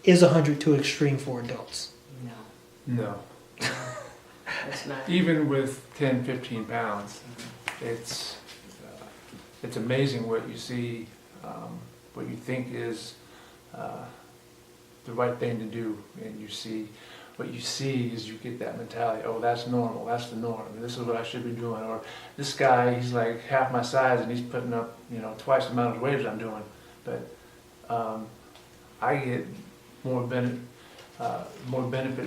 is 100 too extreme for adults? No. It's not. Even with 10, 15 pounds, it's amazing what you see, what you think is the right thing to do, and what you see is you get that mentality, oh, that's normal, that's the norm, this is what I should be doing, or this guy, he's like half my size and he's putting up, twice the amount of weight as I'm doing, but I get more benefit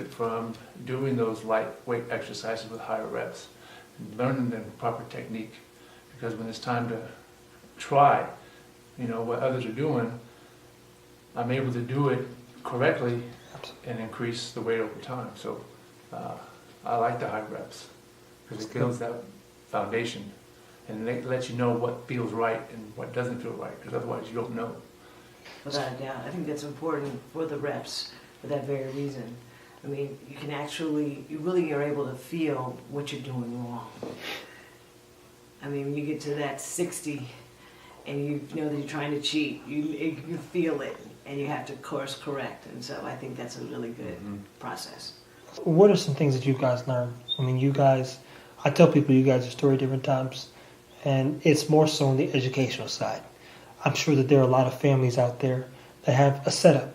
from doing those lightweight exercises with higher reps, learning the proper technique, because when it's time to try, what others are doing, I'm able to do it correctly and increase the weight over time. So I like the high reps because it builds that foundation and it lets you know what feels right and what doesn't feel right, because otherwise you don't know. Without a doubt, I think that's important for the reps for that very reason. I mean, you really are able to feel what you're doing wrong. I mean, when you get to that 60 and you know that you're trying to cheat, you feel it and you have to course correct. And so I think that's a really good process. What are some things that you guys learn? I mean, I tell people you guys are story different times, and it's more so on the educational side. I'm sure that there are a lot of families out there that have a setup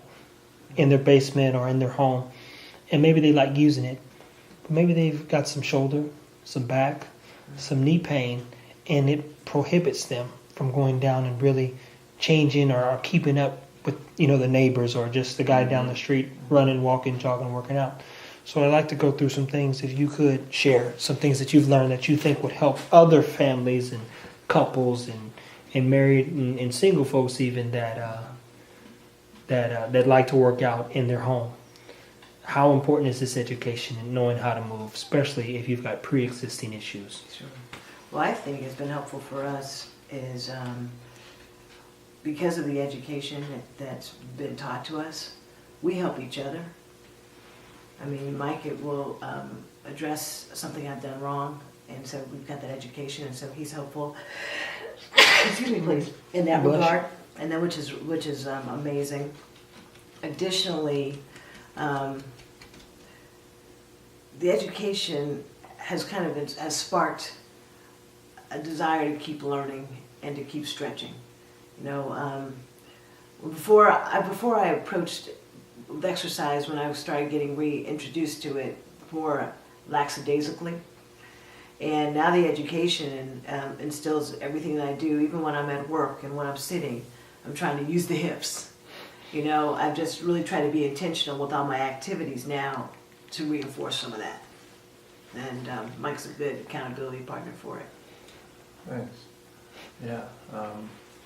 in their basement or in their home, and maybe they like using it, but maybe they've got some shoulder, some back, some knee pain, and it prohibits them from going down and really changing or keeping up with the neighbors or just the guy down the street running, walking, jogging, working out. So I'd like to go through some things, if you could share some things that you've learned that you think would help other families and couples and married and single folks even that like to work out in their home. How important is this education and knowing how to move, especially if you've got pre-existing issues? Sure. Well, I think it's been helpful for us is because of the education that's been taught to us, we help each other. I mean, Mike will address something I've done wrong, and so we've got that education, and so he's helpful. Excuse me, please. In that regard, and then which is amazing. Additionally, the education has sparked a desire to keep learning and to keep stretching. Before I approached exercise, when I started getting reintroduced to it more lackadaisically, and now the education instills everything that I do, even when I'm at work and when I'm sitting, I'm trying to use the hips. I've just really tried to be intentional with all my activities now to reinforce some of that. And Mike's a good accountability partner for it. Thanks. Yeah,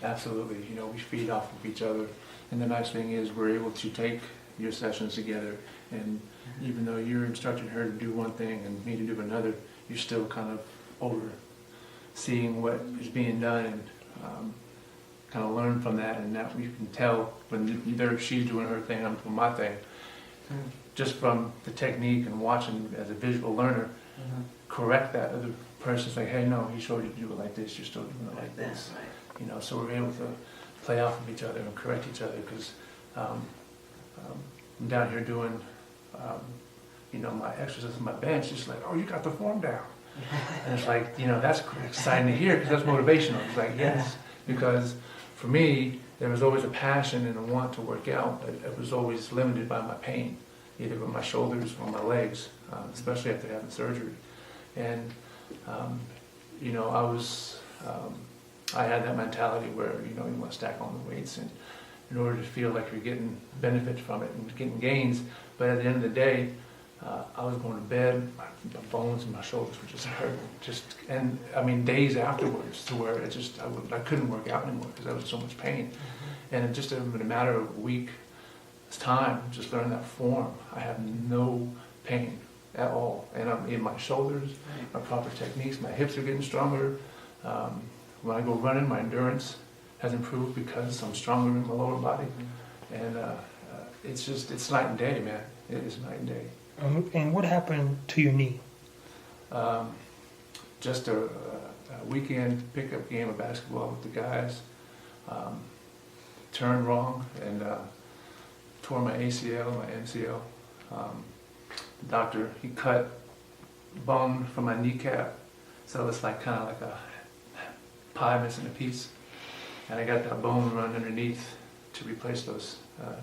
absolutely. We feed off of each other. And the nice thing is we're able to take your sessions together, and even though you're instructing her to do one thing and me to do another, you're still kind of overseeing what is being done and kind of learn from that, and that you can tell when she's doing her thing, I'm doing my thing. Just from the technique and watching as a visual learner, correct that other person, say, hey, no, he showed you to do it like this, you're still doing it like this. Right. So we're able to play off of each other and correct each other, because I'm down here doing, my exercises, my bench, just like, oh, you got the form down. And it's like, that's exciting to hear, because that's motivational. It's like, yes, because for me, there was always a passion and a want to work out, but it was always limited by my pain, either with my shoulders or my legs, especially after having surgery. And, I had that mentality where, you want to stack on the weights and in order to feel like you're getting benefit from it and getting gains. But at the end of the day, I was going to bed, my bones and my shoulders were just hurting. Days afterwards, to where I couldn't work out anymore because I was in so much pain. And it just in a matter of a week's time, just learning that form, I have no pain at all. And I'm in my shoulders, my proper techniques, my hips are getting stronger. When I go running, my endurance has improved because I'm stronger in my lower body. And it's night and day, man. It is night and day. And what happened to your knee? Just a weekend pickup game of basketball with the guys. Turned wrong and tore my ACL, my MCL. The doctor, he cut bone from my kneecap, so it's like kind of like a pie missing a piece. And I got that bone run underneath to replace those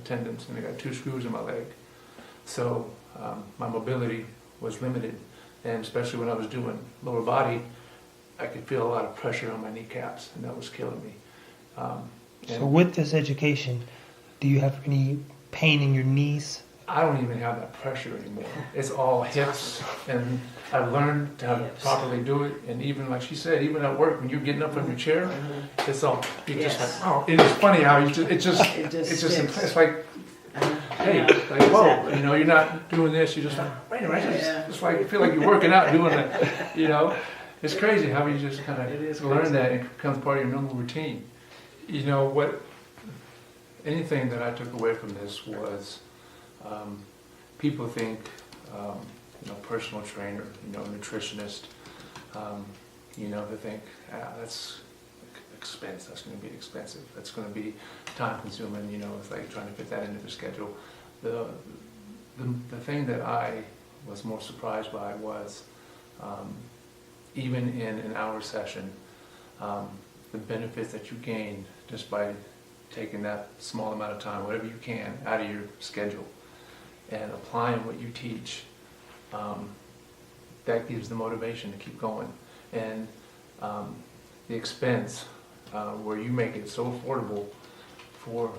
tendons, and I got 2 screws in my leg. So my mobility was limited, and especially when I was doing lower body, I could feel a lot of pressure on my kneecaps, and that was killing me. So with this education, do you have any pain in your knees? I don't even have that pressure anymore. It's all hips, and I've learned to properly do it. And even like she said, even at work, when you're getting up from your chair, it's all you just like. Oh, it is funny how you just it's like, hey, like whoa, you know, you're not doing this. You're just like, wait a minute, it's like you feel like you're working out doing it. You know, it's crazy how you just kind of learn that and it becomes part of your normal routine. You know what? Anything that I took away from this was. People think, you know, personal trainer, you know, nutritionist, you know, they think, that's expense, that's going to be expensive, that's going to be time consuming, you know, it's like trying to fit that into the schedule. The thing that I was more surprised by was, even in an hour session, the benefits that you gain just by taking that small amount of time, whatever you can, out of your schedule, and applying what you teach, that gives the motivation to keep going. And the expense, where you make it so affordable for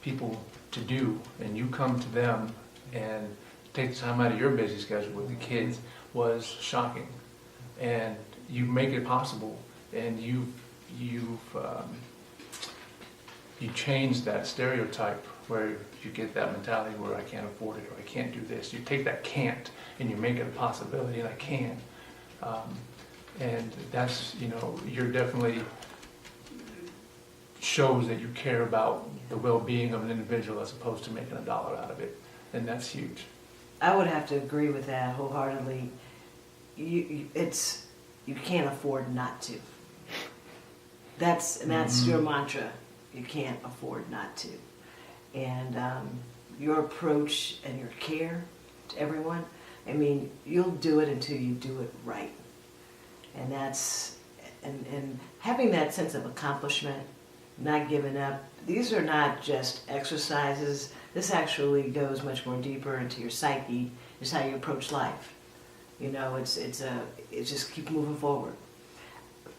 people to do, and you come to them and take the time out of your busy schedule with the kids, was shocking. And you make it possible, and you change that stereotype where you get that mentality where I can't afford it or I can't do this. You take that can't and you make it a possibility, and I can. And that's, you know, you're definitely shows that you care about the well-being of an individual as opposed to making $1 out of it, and that's huge. I would have to agree with that wholeheartedly. You can't afford not to. That's your mantra. You can't afford not to. And your approach and your care to everyone, I mean, you'll do it until you do it right. And that's, and having that sense of accomplishment, not giving up. These are not just exercises. This actually goes much more deeper into your psyche. It's how you approach life. You know, it's just keep moving forward.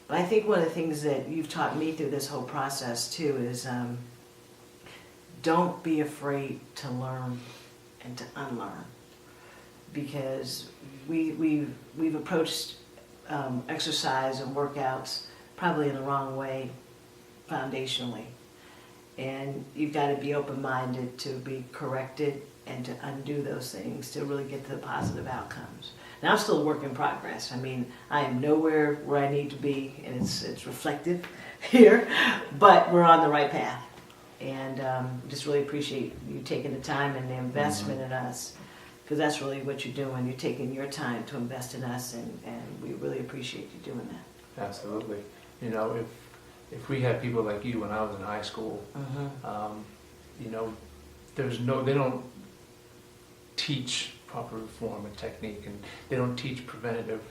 But I think one of the things that you've taught me through this whole process too is don't be afraid to learn and to unlearn, because we've approached exercise and workouts probably in the wrong way foundationally, and you've got to be open-minded to be corrected and to undo those things to really get to the positive outcomes. Now, I'm still a work in progress. I mean, I am nowhere where I need to be, and it's reflective here, but we're on the right path. And just really appreciate you taking the time and the investment in us, because that's really what you're doing. You're taking your time to invest in us, and we really appreciate you doing that. Absolutely. You know, if we had people like you when I was in high school, you know, they don't teach proper form and technique, and they don't teach preventative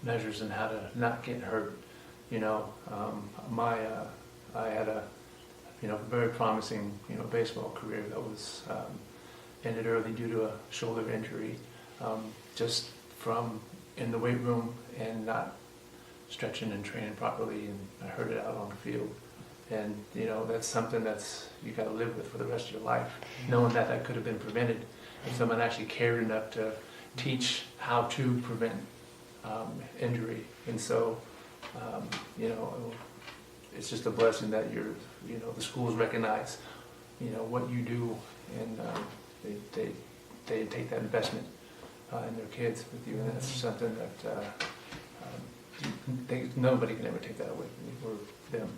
measures and how to not get hurt. You know, I had a very promising baseball career that was ended early due to a shoulder injury, just from in the weight room and not stretching and training properly, and I hurt it out on the field. And you know, that's something that's you got to live with for the rest of your life, knowing that could have been prevented. And someone actually cared enough to teach how to prevent injury. And so, you know, it's just a blessing that the schools recognize, what you do, and they take that investment in their kids with you, and that's something that nobody can ever take that away from you or them.